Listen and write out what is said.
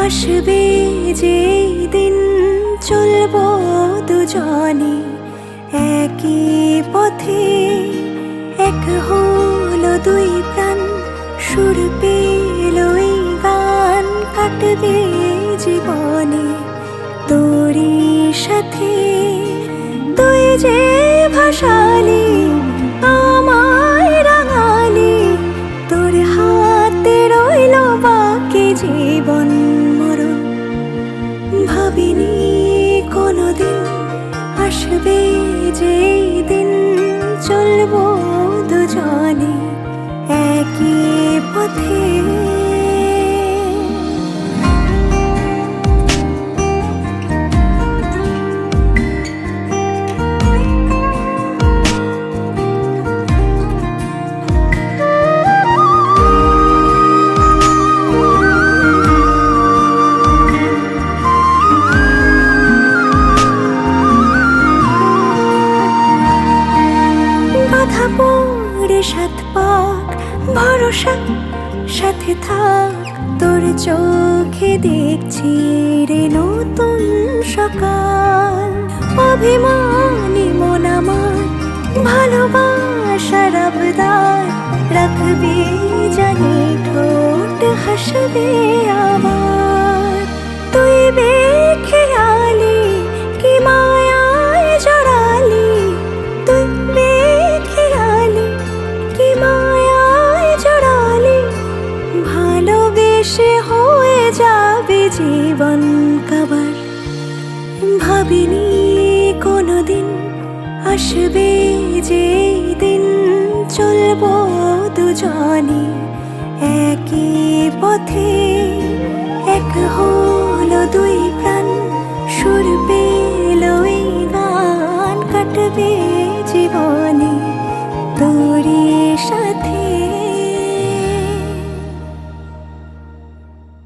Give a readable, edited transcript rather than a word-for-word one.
আসবে যেই দিন চলবো দুজনে একই পথে, এক হলো দুই প্রাণ, সুর পেল এই গান, কাটবে জীবনে তোরই সাথে। তুই যে ভাসালি আমায় রাঙালি, তোর হাতে রইল বাকি জীবন মরণ। ভাবিনি কোনোদিন আসবে যেই দিন চলবো দুজনে একই পথে। বাধা পড়ে সাত পাক, ভরসা সাথে থাক, তোর চোখে দেখছি রে নতুন সকাল। অভিমানী মন আমার ভালোবাসার আবদার, রাখবি জানি ঠোঁট হাসবে আমার। তুই বেখেয়ালি কি মায়ায় জড়ালি, তুই বেখেয়ালি কি মায়ায় জড়ালি, ভালোবেসে হয়ে যাবে জীবন কাবার। ভাবিনি কোনোদিন আসবে যেই দিন চলবো দুজনে একই পথে, এক